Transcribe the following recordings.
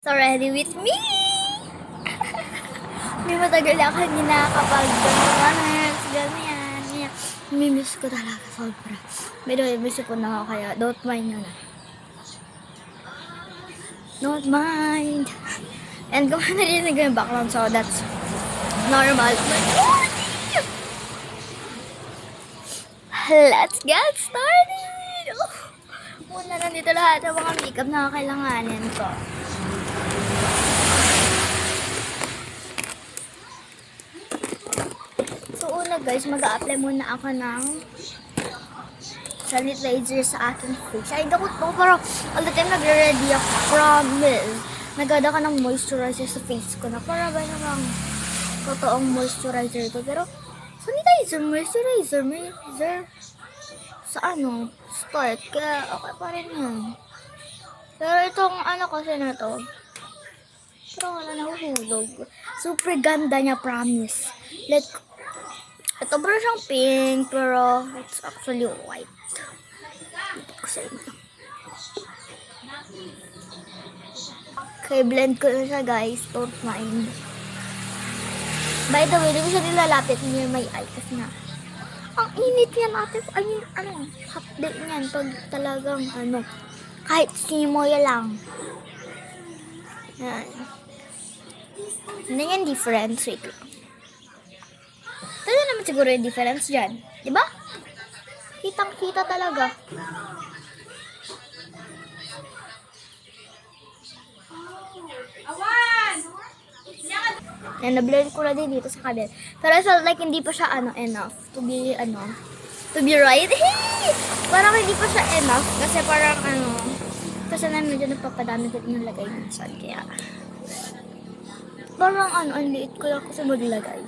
So, ready with me? May matagal ako hindi nakakapag-ganyan. Ganyan. Mimiss ko talaga sobra. Pero miss ko na ako kaya don't mind nyo na. Don't mind. And kung narinig yung background, so that's normal. Let's get started! Muna nandito lahat ng mga makeup na kailanganin ko. So una guys, mag-a-apply muna ako ng sanitizer sa aking face. Ay, dakot ko, pero all the time nagre-ready ako. Promise. Nagada ka ng moisturizer sa face ko na para ba namang totoong moisturizer ko. Pero moisturizer sa start. Kaya okay pa rin yan. Pero itong kasi na to, pero wala nahuhulog. Super ganda niya, promise. Like, ito bro siyang pink, pero it's actually white. Dito ko sa inyo. Okay, blend ko na siya guys. Don't mind. By the way, hindi ko siya nilalapit near my eye kasi nga ang init yan ate. I mean, hot day niyan pag talagang kahit simoy lang. Yan. Ano yan difference? Wait lang. Ito naman siguro yung difference dyan. Diba? Kitang-kita talaga. And na-blend ko na din dito sa kabel. Pero I felt like hindi pa siya enough to be right. Hey! Parang hindi pa siya enough kasi parang kasi na medyo nagpapadami ko yung lagay minsan. Kaya parang ang liit ko lang kasi maglagay.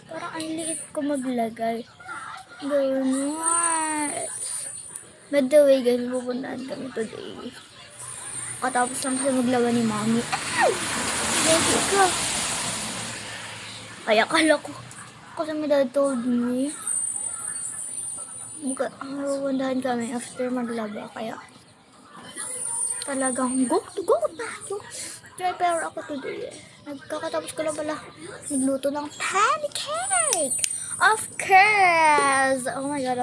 Parang ang liit ko maglagay. Ganun. By the way guys, pupuntahan kami today. Katapos lang kasi maglaban ni Mami. Baby ka. Kaya kala ko. Kasi my dad told me. Pupuntahan kami after maglaba. Kaya talagang go tayo. Prepare ako today. Nagkakatapos ko lang pala nagluto ng pancake. Of course. Oh my god.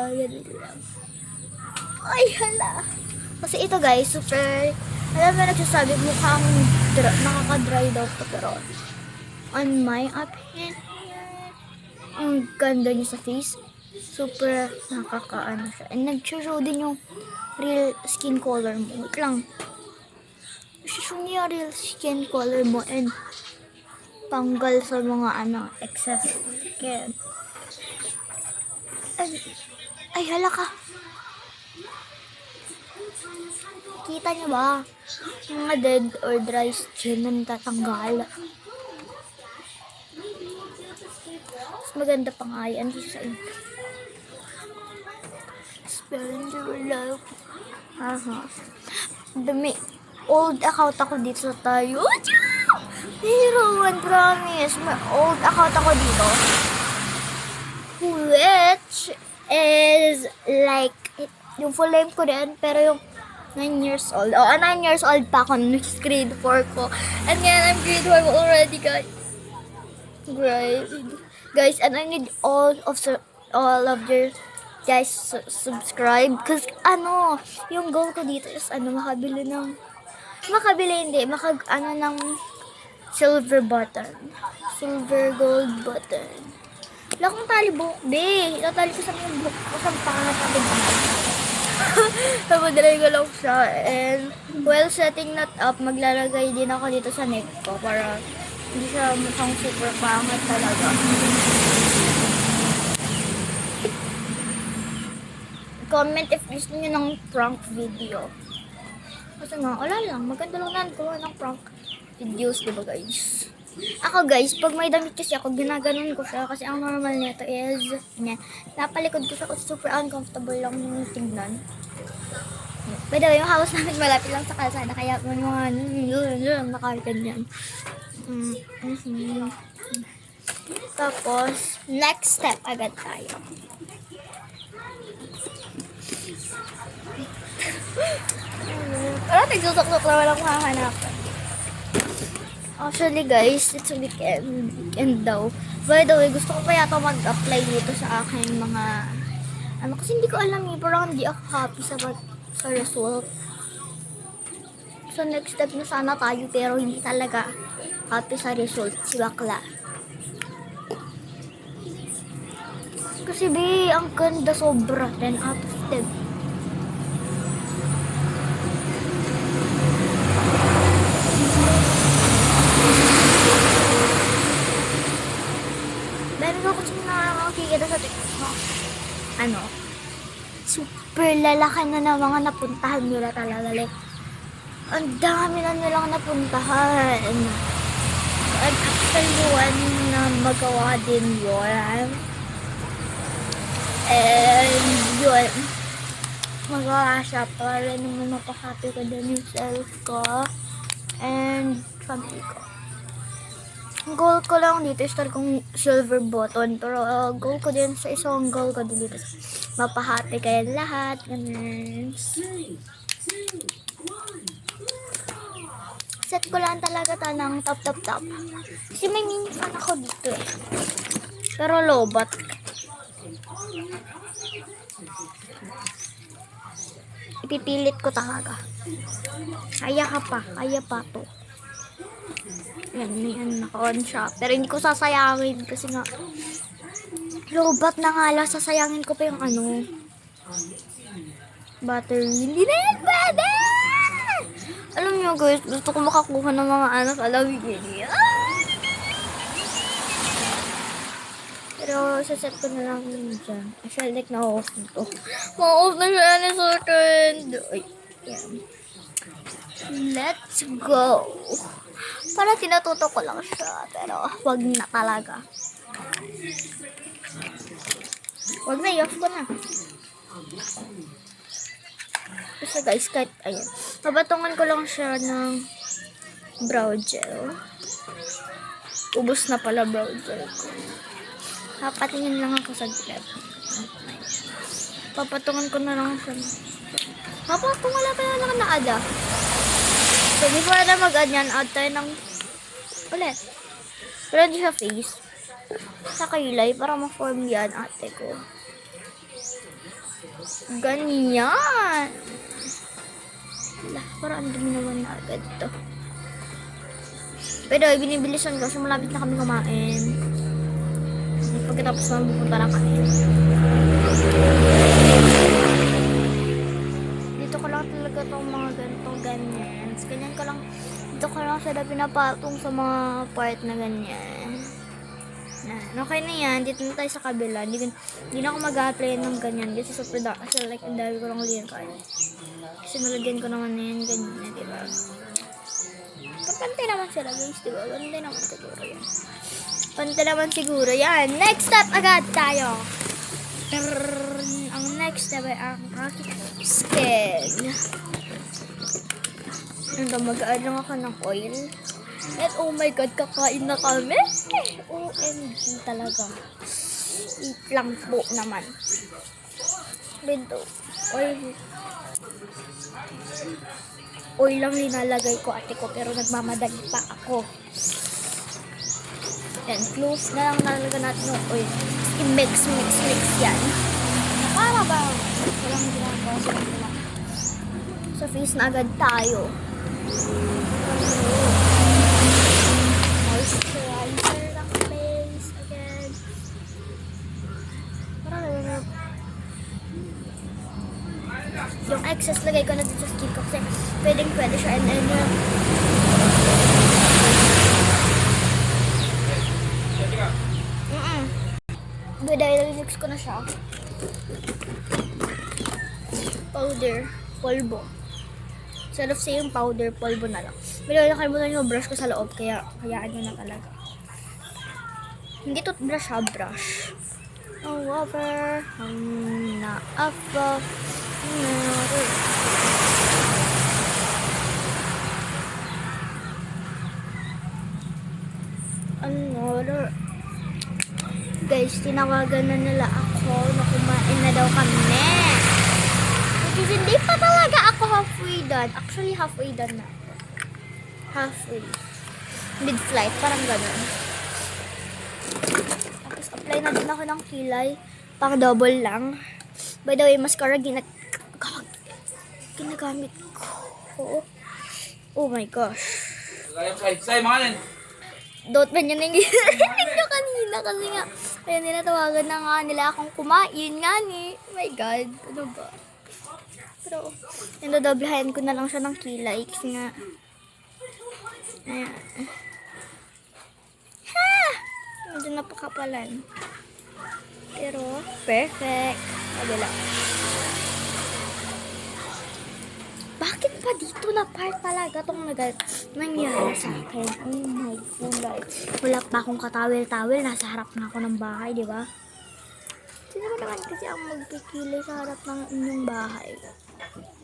Ay hala. Kasi ito guys, super, alam mo nagsasabi mukhang nakaka-dry daw ito, pero on my opinion, ang ganda niya sa face. Super nakaka-ano siya. And nag-show din yung real skin color mo. Wait lang. Show niya real skin color mo and tanggal sa mga excess skin. Ay hala ka. Kita niyo ba? Mga dead or dry skin na natatanggal. Mas maganda pa nga yan sa inyo. Spend your love. Dami. Old account ako dito sa tayo. Hero, promise. May old account ako dito. Which is like, yung full name ko din, pero yung 9 years old. 9 years old pa ako. Next grade 4 ko. And ngayon, I'm grade 5 already, guys. Great. Guys, and I need all of your guys subscribe. Because, yung goal ko dito is, makabili ng silver button. Silver gold button. Wala akong tali buhok, be. Itatali ko sa mga buhok ko sa pangat natin. Napadalay ko lang siya. And while setting that up, maglalagay din ako dito sa neck ko para hindi siya mukhang super pangat talaga. Comment if gusto nyo ng prank video. Kasi nga, wala lang. Maganda lang na gawa ng prank videos, diba guys? Ako guys, pag may damit kasi ako, ginaganon ko siya. Kasi ang normal nito is, napalikod ko siya kasi super uncomfortable lang yung tignan. By the way, yung house namin malapit lang sa kalsada. Kaya yung mga nakaganyan. Tapos, next step agad tayo. Pero nagsusok-sok naman ako hahanapan. Actually guys, it's a weekend. Weekend daw. By the way, gusto ko pa yata mag-apply dito sa aking mga kasi hindi ko alam eh, parang hindi ako happy sa result. So next step na sana tayo pero hindi talaga happy sa result si bakla. Kasi be, ang ganda sobra 10 out of 10. Meron ako kasi nakakakita sa TikTok. Super lalaki na ng mga napuntahan nila talaga. Like, ang dami na nilang napuntahan. And actually, one na magawa din yun. And yun, magawa siya para naman mapahappy ko din yung self ko. And family ko. Ang goal ko lang dito is kong silver button. Pero goal ko din sa isang goal ko din dito. Mapahappy kayo lahat. Ganun. Set ko lang talaga ng top. Kasi may mini fan ako dito eh. Pero lobat. Ipipilit ko talaga. Kaya pa to. Yan, naka-on siya. Pero hindi ko sasayangin kasi nga lobat na nga lang, sasayangin ko pa yung battery. Hindi na yan pwede! Alam nyo guys, gusto ko makakuha ng mga alawig yun. Pero saset ko na lang yun dyan. I feel like na-off na to. Ma-off na siya na second. Yan. Let's go. Para tinatuto ko lang siya. Pero wag na talaga. Wag na, i-off ko na. Kasi guys, kahit, ayan. Pabatungan ko lang siya ng brow gel. Ubus na pala brow gel ko. Papatingin lang ako sa grab. Papatungan ko na lang siya. Papatungan lang tayo lang na-add. So, before na mag-add yan, add tayo ng ulit. Pero hindi siya face. Sa kilay, para ma-form yan, ate ko. Ganyan. Wala, parang ang dumi naman na agad to. Pero binibilisan ko kasi malapit na kami kumain. Pagkatapos naman pupunta na kami. Dito ko lang talaga itong mga ganitong ganyan. Ganyan ko lang. Dito ko lang sila pinapatong sa mga part na ganyan. Okay na yan. Dito na tayo sa kabila. Hindi na ako mag-apply ng ganyan. Kasi sa production, like, ang dami ko lang ulit kayo. Kasi nalagyan ko naman na yan. Ganyan na, diba? Pantay naman sila, guys, diba? Pantay naman siguro yan. Pantay naman siguro yan. Next step agad tayo. Ang next step ay ang aking skin. Mag-add lang ako ng oil. And oh my god, kakain na kami. OMG talaga. Eat lang po naman. Bento. Oil lang nilalagay ko ate ko pero nagmamadali pa ako. Yan, close na lang nalagay natin ng oil. I-mix yan. Para ba? Walang ginagawa sa kanila. Sa face na agad tayo. Moisturizer ng face again. Parang yung excess lagay ko na dito sa skin ko kasi pwede siya and then dahil mix ko na siya. Powder, polvo. Instead of saying powder, polvo na lang. Pero nakalimutan yung brush ko sa loob, kaya ano na talaga. Hindi toothbrush ha, brush. However, na apa. Another. Guys, tinawagan na nila ako na kumain na daw kami. Because hindi pa talaga ako ako halfway done. Actually, halfway done na ako. Halfway. Mid-flight, parang ganun. Tapos, apply na din ako ng kilay. Pang double lang. By the way, mascara ginagamit ko. Oh my gosh. Say, mga Don't man yun yung ginagamit ko kanina kasi nga, ayun, tinatawagan na nga nila akong kumain nga ni. Oh my God, ano ba? Pero, nandodoblahan ko na lang siya ng kilay kasi nga, ayan. Ha! Medyo napakapalan. Pero, perfect. Kabila. Bakit pa dito na part talaga itong nangyari sa akin? Oh my God. Wala pa akong katawel-tawel. Nasa harap na ako ng bahay, di ba? Sino ba naman kasi ang magpipili sa harap ng inyong bahay?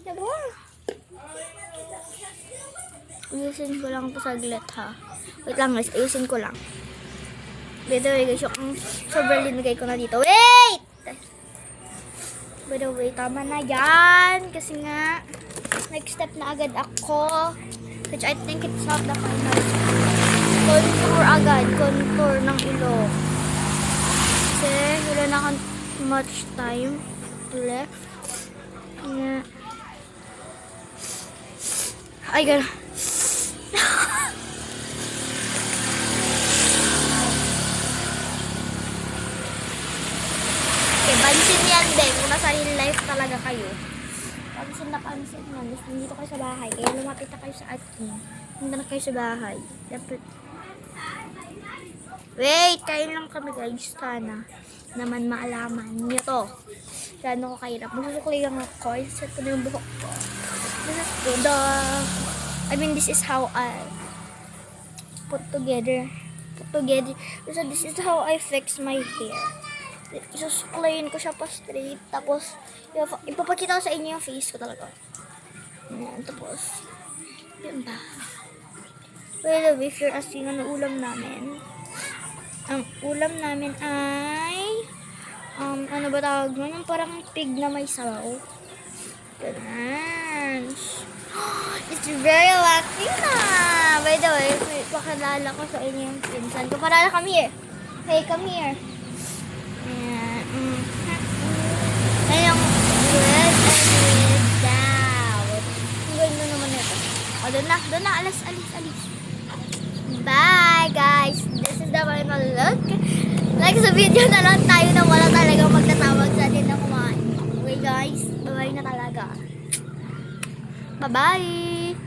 Di ba? Ayusin ko lang ito saglit, ha? Wait lang guys, ayusin ko lang. By the way guys, yung sobrang linagay ko na dito. Wait! By the way, tama na yan. Kasi nga, next step na agad ako. Which I think it's not the final. Contour agad. Contour ng ilong. Kasi wala na akong much time left. Yeah. Ay, gano'n. Okay, pansin yan din. Kung nasa real life talaga kayo. Pansin na pansin yan. Gusto nandito kayo sa bahay. Kaya lumapit na kayo sa akin. Nandito na kayo sa bahay. Dapat. Wait! Kain lang kami guys. Sana naman maalaman nyo to. Gano'n ko kahirap. Magsusukli lang ako. Iset ko na yung buhok ko. This is how I put together. So this is how I fix my hair. Isusuklayin ko siya pa straight. Tapos, ipapakita ko sa inyo yung face ko talaga. Ayan, tapos, yun ba? By the way, if you're asking ano ulam namin, ang ulam namin ay, ano ba tawag mo? Yung parang pig na may sabaw. Ganun. It's very lucky na. By the way, pakilala ko sa inyo yung pinsan ko. Parala kami eh. Hey, come here. Ayun, good and without. Ang ganda naman ito. O, doon na, alis. Bye, guys. This is the final look. Like sa video na lang tayo na wala talagang magtatawag sa atin na kumain. Okay, guys. Bye na talaga. Bye-bye.